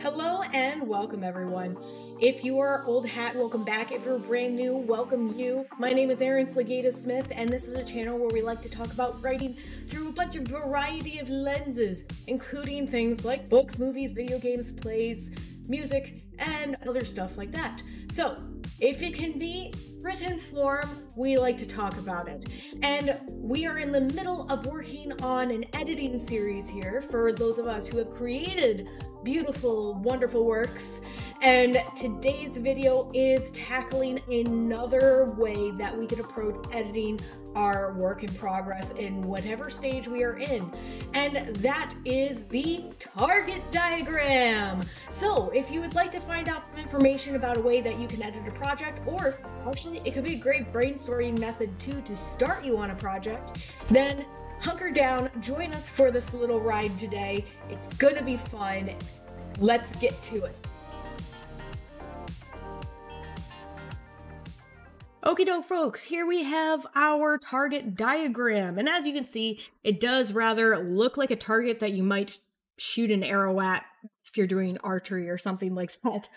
Hello and welcome everyone. If you are old hat, welcome back. If you're brand new, welcome you. My name is Slegaitis-Smith, and this is a channel where we like to talk about writing through a bunch of variety of lenses, including things like books, movies, video games, plays, music, and other stuff like that. So, if it can be written form, we like to talk about it. And we are in the middle of working on an editing series here for those of us who have created beautiful, wonderful works. And today's video is tackling another way that we can approach editing our work in progress in whatever stage we are in. And that is the target diagram. So if you would like to find out some information about a way that you can edit a project, or actually it could be a great brainstorming method too to start you on a project, then hunker down, join us for this little ride today. It's gonna be fun. Let's get to it. Okie doke, folks, here we have our target diagram. And as you can see, it does rather look like a target that you might shoot an arrow at if you're doing archery or something like that.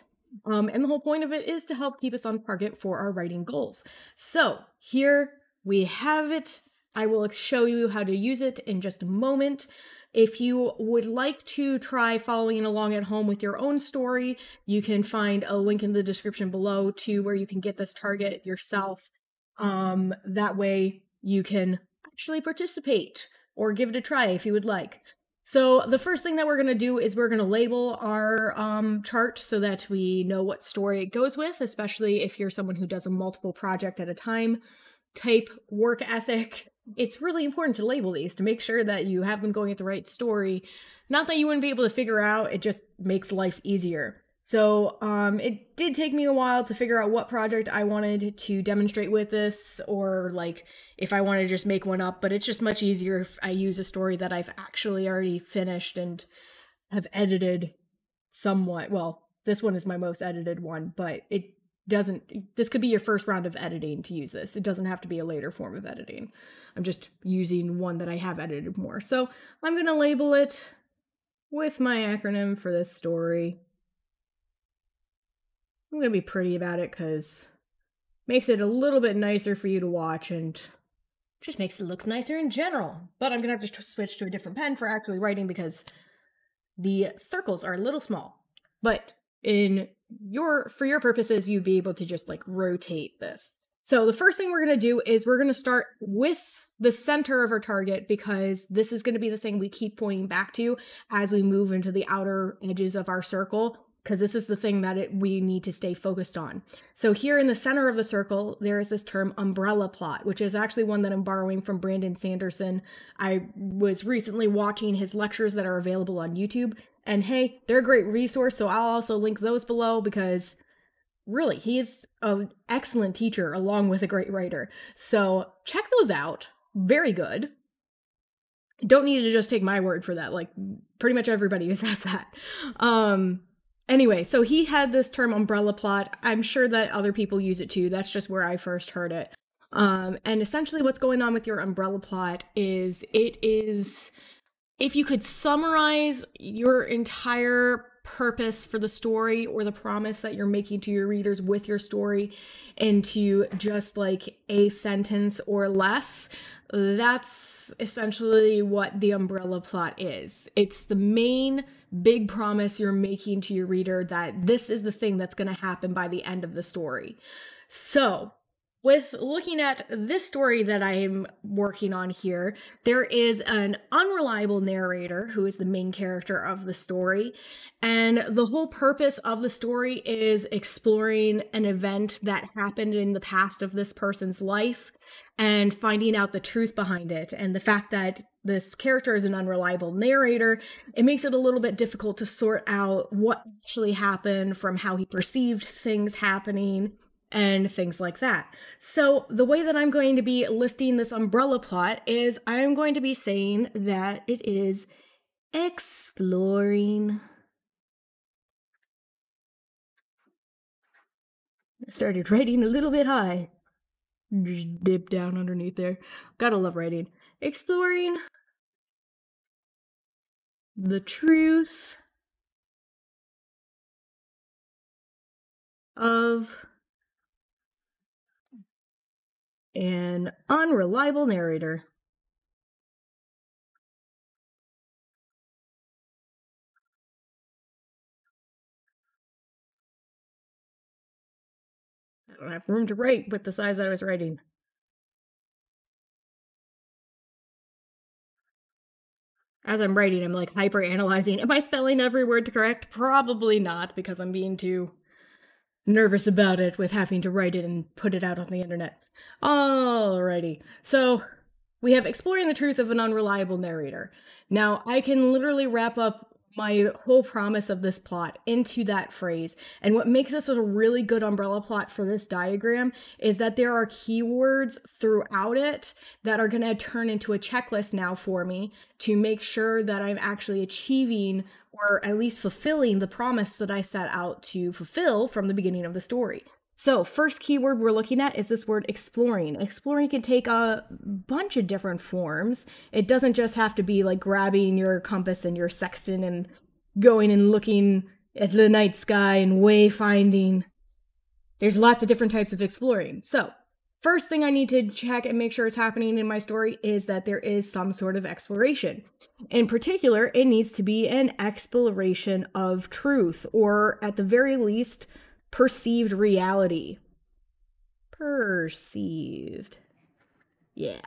And the whole point of it is to help keep us on target for our writing goals. So here we have it. I will show you how to use it in just a moment. If you would like to try following along at home with your own story, you can find a link in the description below to where you can get this target yourself. That way you can actually participate or give it a try if you would like. So the first thing that we're going to do is we're going to label our chart so that we know what story it goes with, especially if you're someone who does a multiple project at a time type work ethic. It's really important to label these to make sure that you have them going at the right story. Not that you wouldn't be able to figure out, it just makes life easier. So it did take me a while to figure out what project I wanted to demonstrate with this, or like if I want to just make one up, but it's just much easier if I use a story that I've actually already finished and have edited somewhat. Well, this one is my most edited one, but this could be your first round of editing to use this. It doesn't have to be a later form of editing. I'm just using one that I have edited more. So I'm going to label it with my acronym for this story. I'm going to be pretty about it because it makes it a little bit nicer for you to watch and just makes it look nicer in general. But I'm going to have to switch to a different pen for actually writing because the circles are a little small. But for your purposes, you'd be able to just like rotate this. So the first thing we're going to do is we're going to start with the center of our target, because this is going to be the thing we keep pointing back to as we move into the outer edges of our circle, because this is the thing that we need to stay focused on. So here in the center of the circle, there is this term umbrella plot, which is actually one that I'm borrowing from Brandon Sanderson. I was recently watching his lectures that are available on YouTube. And hey, they're a great resource, so I'll also link those below because really, he is an excellent teacher along with a great writer. So check those out. Very good. Don't need to just take my word for that. Like pretty much everybody says that. Anyway, so he had this term umbrella plot. I'm sure that other people use it too. That's just where I first heard it. And essentially what's going on with your umbrella plot is if you could summarize your entire purpose for the story or the promise that you're making to your readers with your story into just like a sentence or less, that's essentially what the umbrella plot is. It's the main big promise you're making to your reader that this is the thing that's going to happen by the end of the story. So with looking at this story that I'm working on here, there is an unreliable narrator who is the main character of the story. And the whole purpose of the story is exploring an event that happened in the past of this person's life and finding out the truth behind it. And the fact that this character is an unreliable narrator, it makes it a little bit difficult to sort out what actually happened from how he perceived things happening and things like that. So the way that I'm going to be listing this umbrella plot is I'm going to be saying that it is exploring. I started writing a little bit high. Just dip down underneath there. Gotta love writing. Exploring the truth of an unreliable narrator. I don't have room to write with the size that I was writing. As I'm writing, I'm like hyper analyzing. Am I spelling every word correct? Probably not, because I'm being too nervous about it with having to write it and put it out on the internet. Alrighty. So we have exploring the truth of an unreliable narrator. Now, I can literally wrap up my whole promise of this plot into that phrase. And what makes this a really good umbrella plot for this diagram is that there are keywords throughout it that are going to turn into a checklist now for me to make sure that I'm actually achieving or at least fulfilling the promise that I set out to fulfill from the beginning of the story. So, first keyword we're looking at is this word exploring. Exploring can take a bunch of different forms. It doesn't just have to be like grabbing your compass and your sextant and going and looking at the night sky and wayfinding. There's lots of different types of exploring. So, first thing I need to check and make sure is happening in my story is that there is some sort of exploration. In particular, it needs to be an exploration of truth, or at the very least, perceived reality. Perceived. Yeah.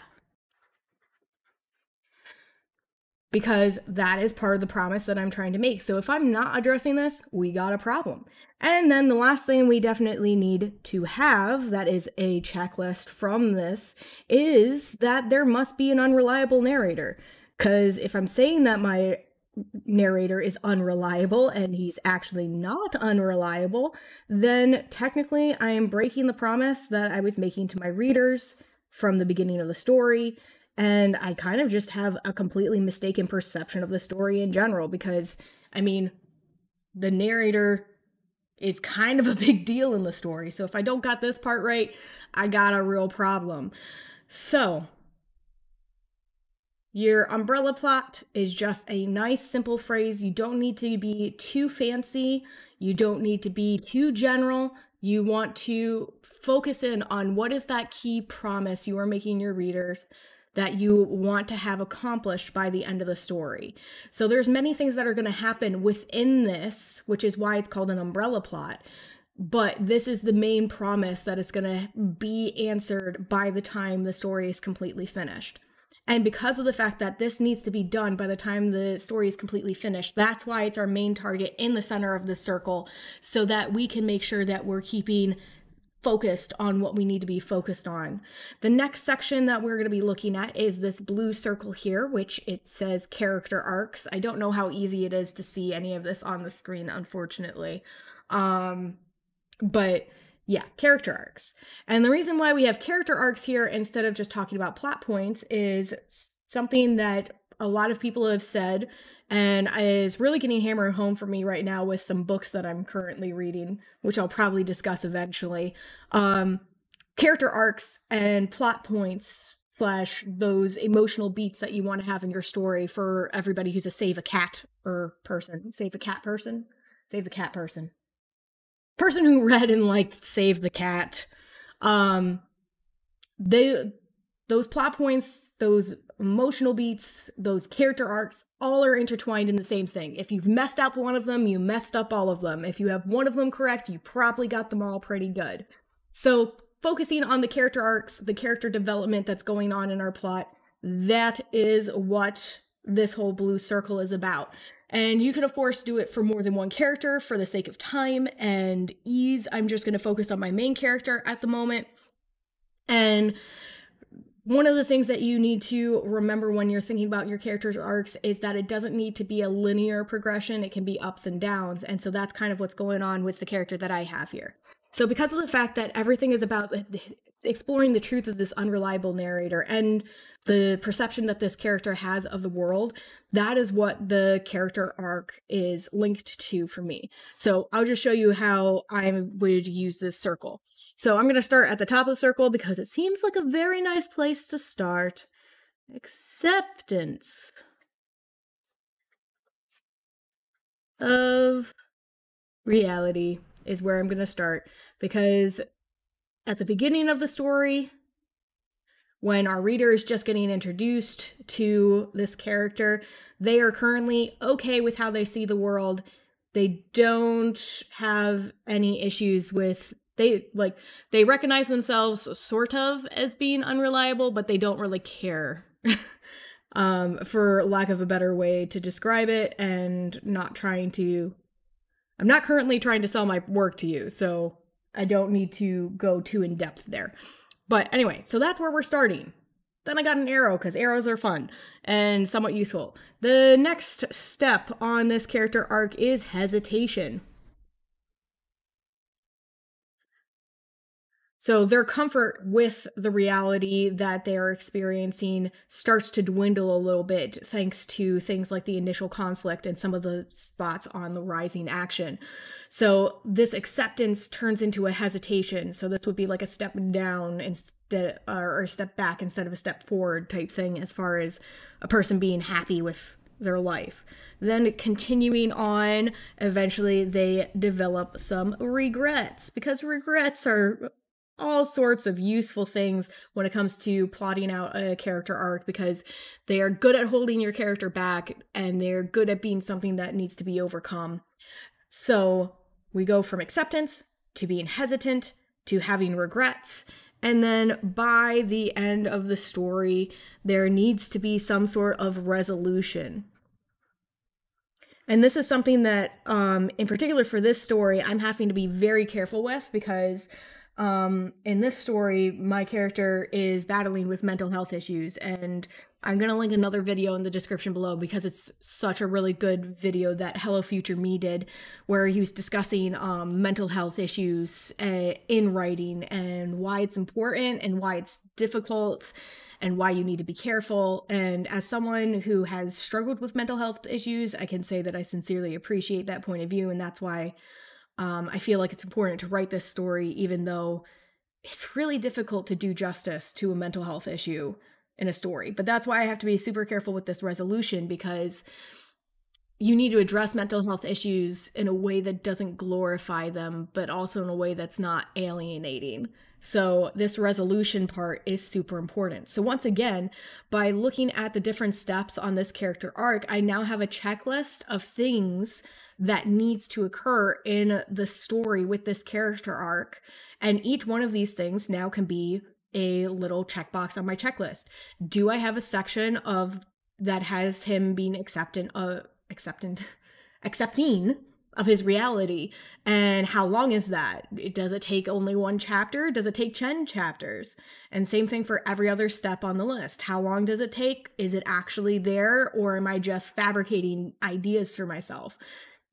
Because that is part of the promise that I'm trying to make. So if I'm not addressing this, we got a problem. And then the last thing we definitely need to have, that is a checklist from this, is that there must be an unreliable narrator. Because if I'm saying that my narrator is unreliable and he's actually not unreliable, then technically I am breaking the promise that I was making to my readers from the beginning of the story. And I kind of just have a completely mistaken perception of the story in general because, I mean, the narrator is kind of a big deal in the story. So if I don't got this part right, I got a real problem. So your umbrella plot is just a nice, simple phrase. You don't need to be too fancy. You don't need to be too general. You want to focus in on what is that key promise you are making your readers that you want to have accomplished by the end of the story. So there's many things that are going to happen within this, which is why it's called an umbrella plot. But this is the main promise that it's going to be answered by the time the story is completely finished. And because of the fact that this needs to be done by the time the story is completely finished, that's why it's our main target in the center of the circle, so that we can make sure that we're keeping focused on what we need to be focused on. The next section that we're going to be looking at is this blue circle here, which it says character arcs. I don't know how easy it is to see any of this on the screen, unfortunately. But yeah, character arcs. And the reason why we have character arcs here instead of just talking about plot points is something that a lot of people have said and is really getting hammered home for me right now with some books that I'm currently reading, which I'll probably discuss eventually. Character arcs and plot points / those emotional beats that you want to have in your story for everybody who's a save a cat person. Save a cat person? Save the cat person. Person who read and liked Save the Cat. Those plot points, those emotional beats, those character arcs, all are intertwined in the same thing. If you've messed up one of them, you messed up all of them. If you have one of them correct, you probably got them all pretty good. So focusing on the character arcs, the character development that's going on in our plot, that is what this whole blue circle is about. And you can, of course, do it for more than one character for the sake of time and ease. I'm just going to focus on my main character at the moment. And one of the things that you need to remember when you're thinking about your character's arcs is that it doesn't need to be a linear progression. It can be ups and downs. And so that's kind of what's going on with the character that I have here. So because of the fact that everything is about exploring the truth of this unreliable narrator and the perception that this character has of the world, that is what the character arc is linked to for me. So I'll just show you how I would use this circle. So I'm going to start at the top of the circle because it seems like a very nice place to start. Acceptance of reality. is where I'm going to start, because at the beginning of the story, when our reader is just getting introduced to this character, they are currently okay with how they see the world. They don't have any issues with, they recognize themselves sort of as being unreliable, but they don't really care. For lack of a better way to describe it, and I'm not currently trying to sell my work to you, so I don't need to go too in depth there. But anyway, so that's where we're starting. Then I got an arrow, because arrows are fun and somewhat useful. The next step on this character arc is hesitation. So their comfort with the reality that they are experiencing starts to dwindle a little bit, thanks to things like the initial conflict and some of the spots on the rising action. So this acceptance turns into a hesitation. So this would be like a step down instead, or a step back instead of a step forward type thing, as far as a person being happy with their life. Then continuing on, eventually they develop some regrets, because regrets are all sorts of useful things when it comes to plotting out a character arc, because they are good at holding your character back, and they're good at being something that needs to be overcome. So we go from acceptance to being hesitant to having regrets, and then by the end of the story, there needs to be some sort of resolution. And this is something that, in particular for this story, I'm having to be very careful with, because in this story, my character is battling with mental health issues, and I'm going to link another video in the description below, because it's such a really good video that Hello Future Me did, where he was discussing mental health issues in writing, and why it's important, and why it's difficult, and why you need to be careful. And as someone who has struggled with mental health issues, I can say that I sincerely appreciate that point of view, and that's why I feel like it's important to write this story, even though it's really difficult to do justice to a mental health issue in a story. But that's why I have to be super careful with this resolution, because you need to address mental health issues in a way that doesn't glorify them, but also in a way that's not alienating. So this resolution part is super important. So once again, by looking at the different steps on this character arc, I now have a checklist of things that needs to occur in the story with this character arc. And each one of these things now can be a little checkbox on my checklist. Do I have a section that has him being accepting of his reality? And how long is that? Does it take only one chapter? Does it take 10 chapters? And same thing for every other step on the list. How long does it take? Is it actually there, or am I just fabricating ideas for myself?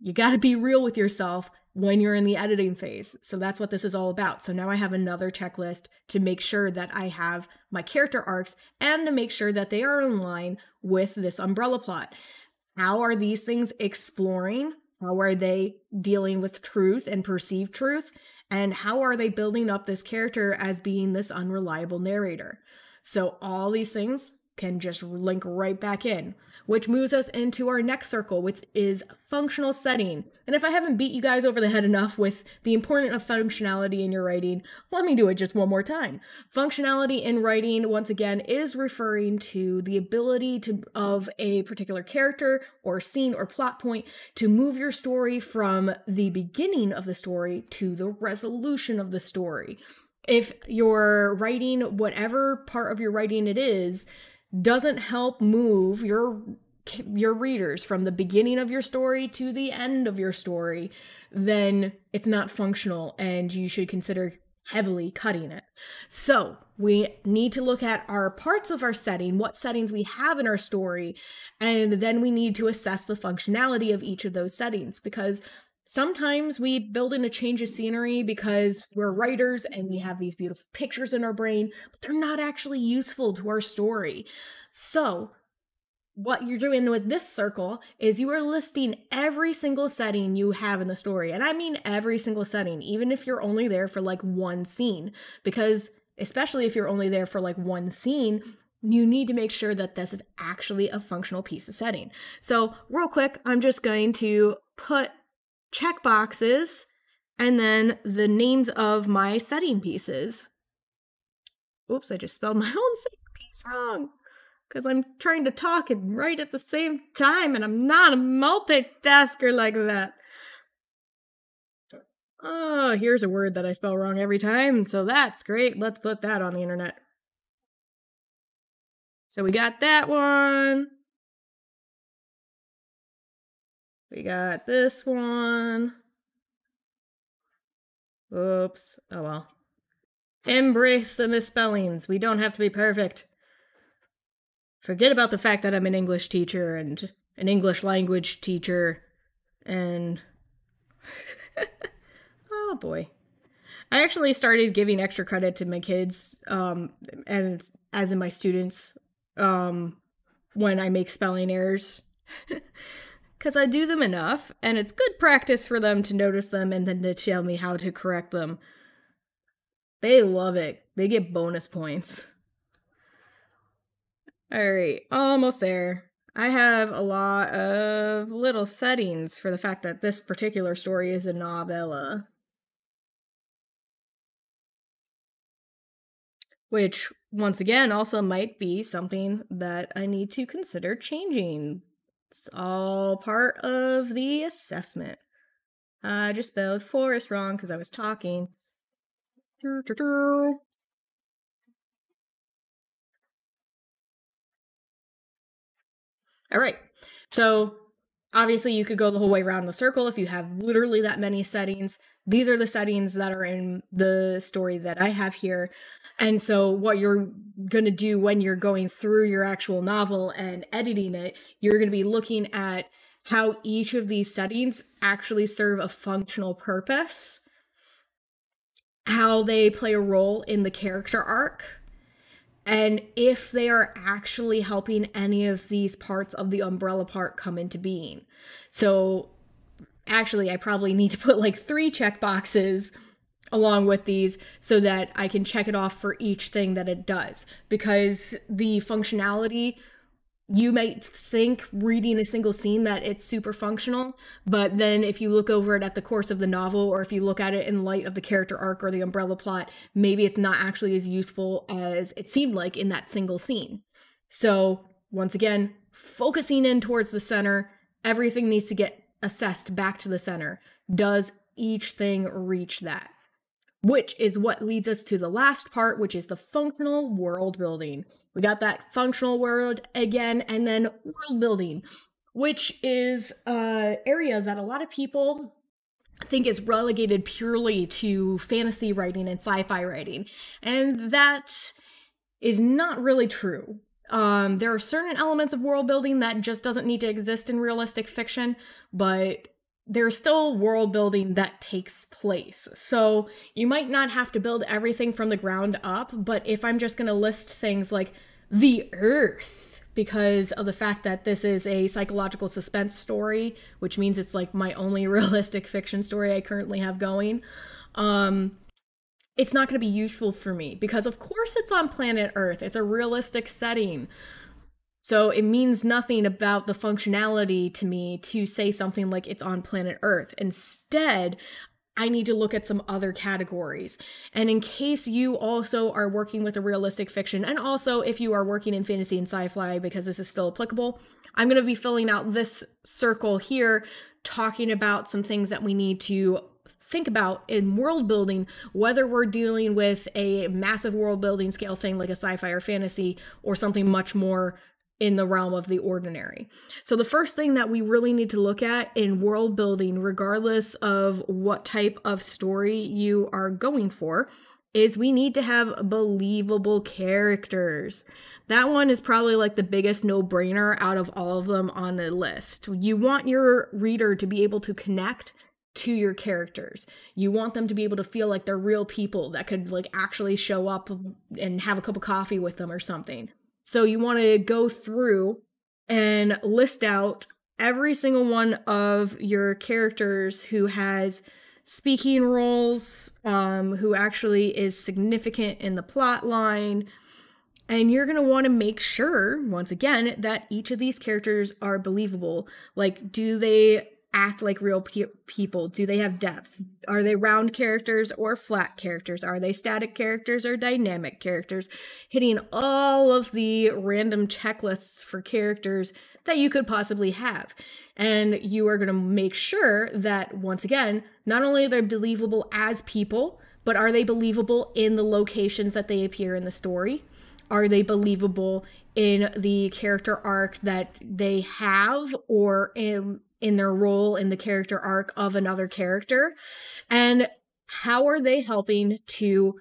You got to be real with yourself when you're in the editing phase. So that's what this is all about. So now I have another checklist to make sure that I have my character arcs, and to make sure that they are in line with this umbrella plot. How are these things exploring? How are they dealing with truth and perceived truth? And how are they building up this character as being this unreliable narrator? So all these things can just link right back in, which moves us into our next circle, which is functional setting. And if I haven't beat you guys over the head enough with the importance of functionality in your writing, let me do it just one more time. Functionality in writing, once again, is referring to the ability of a particular character or scene or plot point to move your story from the beginning of the story to the resolution of the story. If you're writing, whatever part of your writing it is, doesn't help move your readers from the beginning of your story to the end of your story, then it's not functional, and you should consider heavily cutting it. So we need to look at our parts of our setting, what settings we have in our story, and then we need to assess the functionality of each of those settings, because sometimes we build in a change of scenery because we're writers and we have these beautiful pictures in our brain, but they're not actually useful to our story. So what you're doing with this circle is you are listing every single setting you have in the story. And I mean every single setting, even if you're only there for like one scene, because especially if you're only there for like one scene, you need to make sure that this is actually a functional piece of setting. So real quick, I'm just going to put check boxes and then the names of my setting pieces. Oops, I just spelled my own setting piece wrong. Because I'm trying to talk and write at the same time, and I'm not a multitasker like that. Oh, here's a word that I spell wrong every time, so that's great. Let's put that on the internet. So we got that one. We got this one. Oops. Oh well. Embrace the misspellings. We don't have to be perfect. Forget about the fact that I'm an English teacher and an English language teacher and... oh boy. I actually started giving extra credit to my kids, and as in my students, when I make spelling errors. Because I do them enough, and it's good practice for them to notice them and then to tell me how to correct them. They love it. They get bonus points. Alright, almost there. I have a lot of little settings for the fact that this particular story is a novella. Which, once again, also might be something that I need to consider changing. It's all part of the assessment. I just spelled forest wrong because I was talking. All right, so obviously you could go the whole way around the circle if you have literally that many settings. These are the settings that are in the story that I have here. And so what you're going to do when you're going through your actual novel and editing it, you're going to be looking at how each of these settings actually serve a functional purpose, how they play a role in the character arc, and if they are actually helping any of these parts of the umbrella part come into being. So actually, I probably need to put like 3 checkboxes along with these so that I can check it off for each thing that it does. Because the functionality, you might think reading a single scene that it's super functional, but then if you look over it at the course of the novel, or if you look at it in light of the character arc or the umbrella plot, maybe it's not actually as useful as it seemed like in that single scene. So once again, focusing in towards the center, everything needs to get assessed back to the center. Does each thing reach that? Which is what leads us to the last part, which is the functional world building. We got that functional world again, and then world building, which is an area that a lot of people think is relegated purely to fantasy writing and sci-fi writing. And that is not really true. There are certain elements of world building that just doesn't need to exist in realistic fiction, but there's still world building that takes place. So you might not have to build everything from the ground up, but if I'm just going to list things like the Earth, because of the fact that this is a psychological suspense story, which means it's like my only realistic fiction story I currently have going, it's not going to be useful for me because of course it's on planet Earth. It's a realistic setting. So it means nothing about the functionality to me to say something like it's on planet Earth. Instead, I need to look at some other categories. And in case you also are working with a realistic fiction, and also if you are working in fantasy and sci-fi, because this is still applicable, I'm going to be filling out this circle here, talking about some things that we need to think about in world building, whether we're dealing with a massive world building scale thing like a sci-fi or fantasy, or something much more in the realm of the ordinary. So the first thing that we really need to look at in world building, regardless of what type of story you are going for, is we need to have believable characters. That one is probably like the biggest no-brainer out of all of them on the list. You want your reader to be able to connect to your characters. You want them to be able to feel like they're real people that could like actually show up and have a cup of coffee with them or something. So you want to go through and list out every single one of your characters who has speaking roles, who actually is significant in the plot line. And you're going to want to make sure, once again, that each of these characters are believable. Like, do they act like real people? Do they have depth? Are they round characters or flat characters? Are they static characters or dynamic characters? Hitting all of the random checklists for characters that you could possibly have. And you are going to make sure that, once again, not only are they believable as people, but are they believable in the locations that they appear in the story? Are they believable in the character arc that they have, or in their role in the character arc of another character? And how are they helping to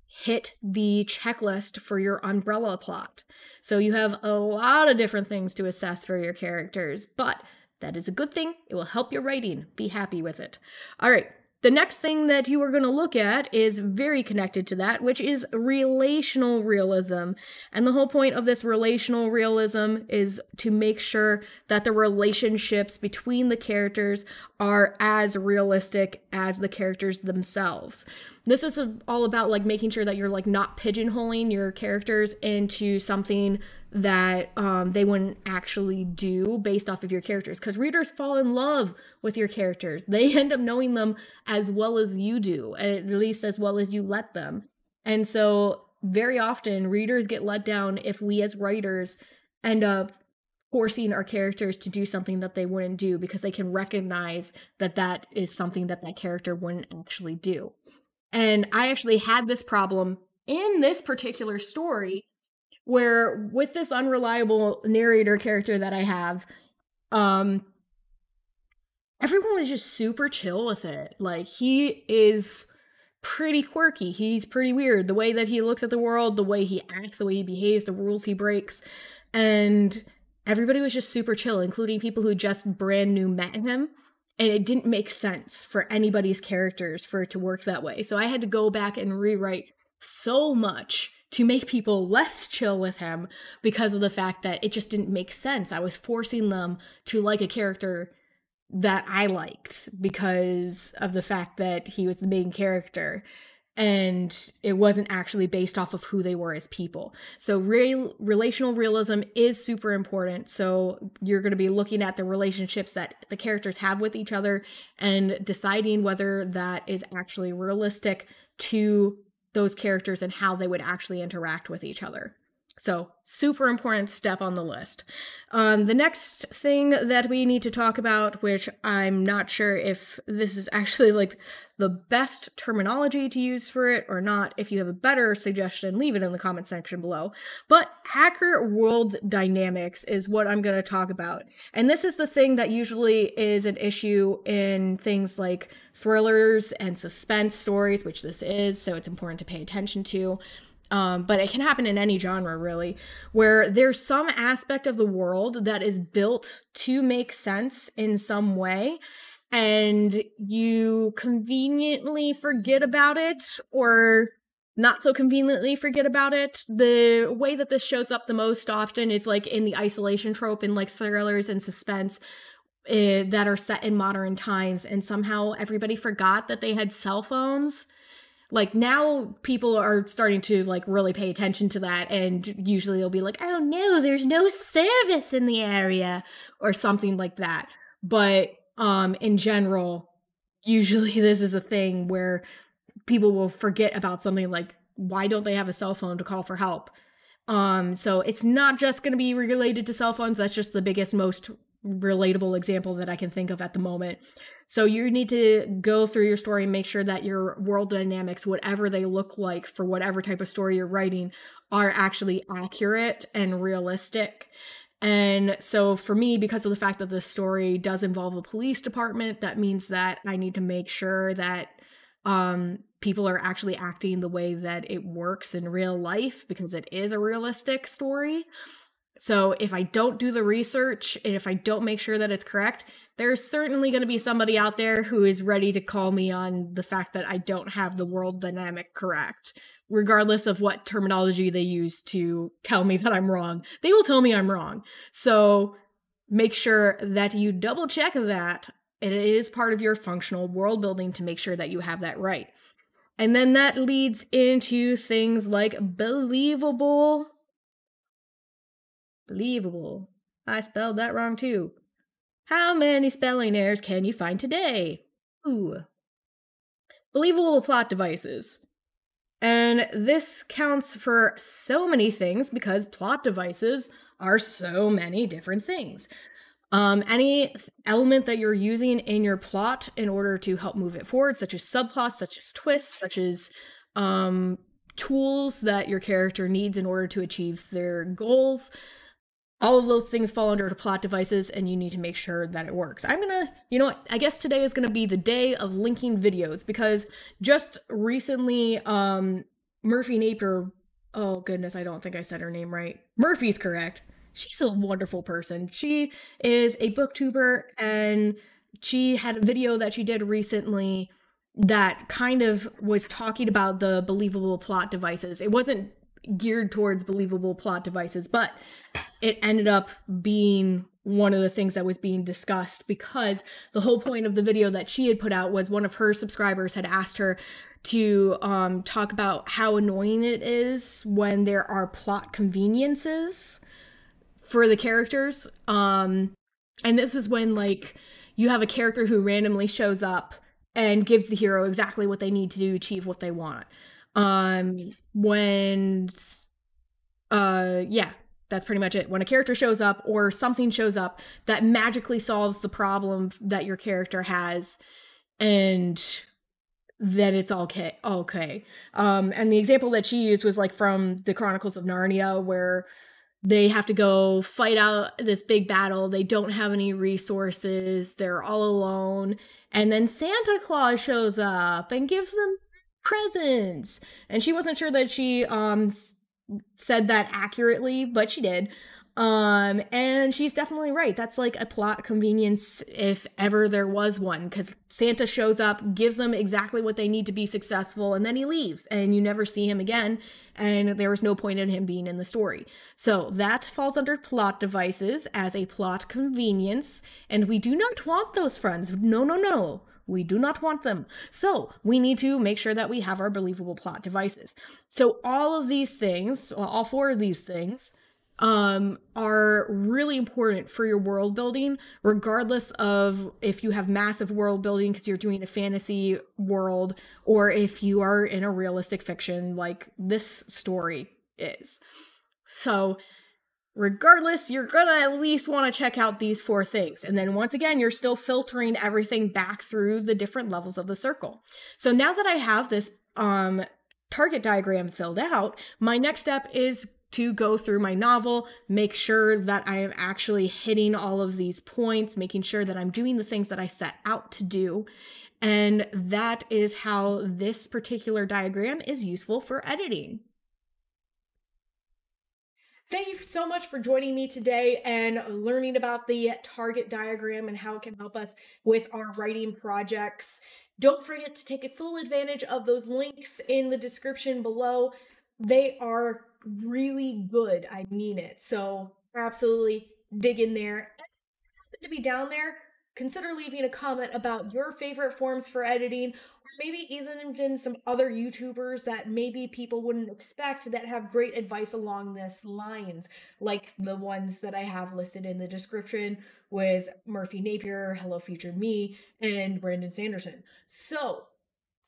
hit the checklist for your umbrella plot? So you have a lot of different things to assess for your characters, but that is a good thing. It will help your writing. Be happy with it. All right. The next thing that you are going to look at is very connected to that, which is relational realism. And the whole point of this relational realism is to make sure that the relationships between the characters are as realistic as the characters themselves. This is all about like making sure that you're like not pigeonholing your characters into something that they wouldn't actually do based off of your characters, because readers fall in love with your characters. They end up knowing them as well as you do, at least as well as you let them. And so very often readers get let down if we as writers end up forcing our characters to do something that they wouldn't do, because they can recognize that that is something that that character wouldn't actually do. And I actually had this problem in this particular story, where with this unreliable narrator character that I have, everyone was just super chill with it. Like, he is pretty quirky. He's pretty weird. The way that he looks at the world, the way he acts, the way he behaves, the rules he breaks. And everybody was just super chill, including people who just brand new met him. And it didn't make sense for anybody's characters for it to work that way. So I had to go back and rewrite so much to make people less chill with him, because of the fact that it just didn't make sense. I was forcing them to like a character that I liked because of the fact that he was the main character, and it wasn't actually based off of who they were as people. So relational realism is super important. So you're going to be looking at the relationships that the characters have with each other and deciding whether that is actually realistic to those characters and how they would actually interact with each other. So super important step on the list. The next thing that we need to talk about, which I'm not sure if this is actually like the best terminology to use for it or not. If you have a better suggestion, leave it in the comment section below. But accurate world dynamics is what I'm going to talk about. And this is the thing that usually is an issue in things like thrillers and suspense stories, which this is, so it's important to pay attention to. But it can happen in any genre, really, where there's some aspect of the world that is built to make sense in some way, and you conveniently forget about it, or not so conveniently forget about it. The way that this shows up the most often is like in the isolation trope in like thrillers and suspense that are set in modern times, and somehow everybody forgot that they had cell phones. Like, now people are starting to like really pay attention to that, and usually they'll be like, oh no, there's no service in the area or something like that. But in general, usually this is a thing where people will forget about something like, why don't they have a cell phone to call for help? So it's not just going to be related to cell phones. That's just the biggest, most relatable example that I can think of at the moment. So you need to go through your story and make sure that your world dynamics, whatever they look like for whatever type of story you're writing, are actually accurate and realistic. And so for me, because of the fact that this story does involve a police department, that means that I need to make sure that people are actually acting the way that it works in real life, because it is a realistic story. So if I don't do the research, and if I don't make sure that it's correct, there's certainly going to be somebody out there who is ready to call me on the fact that I don't have the world dynamic correct. Regardless of what terminology they use to tell me that I'm wrong, they will tell me I'm wrong. So make sure that you double check that, and it is part of your functional world building to make sure that you have that right. And then that leads into things like believable. I spelled that wrong too. How many spelling errors can you find today? Ooh. Believable plot devices. And this counts for so many things because plot devices are so many different things. Any element that you're using in your plot in order to help move it forward, such as subplots, such as twists, such as tools that your character needs in order to achieve their goals. All of those things fall under plot devices, and you need to make sure that it works. I'm gonna, I guess today is gonna be the day of linking videos, because just recently, Murphy Napier, oh goodness, I don't think I said her name right. Murphy's correct. She's a wonderful person. She is a booktuber, and she had a video that she did recently that kind of was talking about the believable plot devices. It wasn't geared towards believable plot devices, but it ended up being one of the things that was being discussed, because the whole point of the video that she had put out was one of her subscribers had asked her to talk about how annoying it is when there are plot conveniences for the characters. And this is when, like, you have a character who randomly shows up and gives the hero exactly what they need to do to achieve what they want. Yeah, that's pretty much it. When a character shows up or something shows up that magically solves the problem that your character has, and then it's okay. And the example that she used was like from the Chronicles of Narnia, where they have to go fight out this big battle. They don't have any resources. They're all alone. And then Santa Claus shows up and gives them presents. And she wasn't sure that she said that accurately, but she did. And she's definitely right. That's like a plot convenience if ever there was one, because Santa shows up, gives them exactly what they need to be successful, and then he leaves, and you never see him again, and there was no point in him being in the story. So that falls under plot devices as a plot convenience, and we do not want those, friends. No. We do not want them. So we need to make sure that we have our believable plot devices. So all of these things, well, all four of these things, are really important for your world building, regardless of if you have massive world building because you're doing a fantasy world, or if you are in a realistic fiction like this story is. So regardless, you're gonna at least want to check out these four things. And then once again, you're still filtering everything back through the different levels of the circle. So now that I have this target diagram filled out, my next step is to go through my novel, make sure that I am actually hitting all of these points, making sure that I'm doing the things that I set out to do. And that is how this particular diagram is useful for editing. Thank you so much for joining me today and learning about the target diagram and how it can help us with our writing projects. Don't forget to take full advantage of those links in the description below. They are really good. I mean it. So absolutely dig in there. And if you happen to be down there, consider leaving a comment about your favorite forms for editing, or maybe even some other YouTubers that maybe people wouldn't expect that have great advice along this lines, like the ones that I have listed in the description with Murphy Napier, Hello Future Me, and Brandon Sanderson. So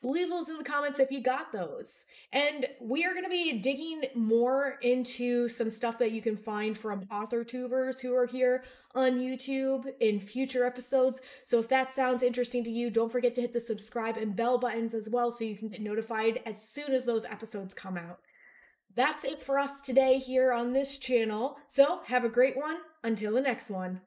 leave those in the comments if you got those. And we are going to be digging more into some stuff that you can find from author tubers who are here on YouTube in future episodes. So if that sounds interesting to you, don't forget to hit the subscribe and bell buttons as well so you can get notified as soon as those episodes come out. That's it for us today here on this channel. So have a great one. Until the next one.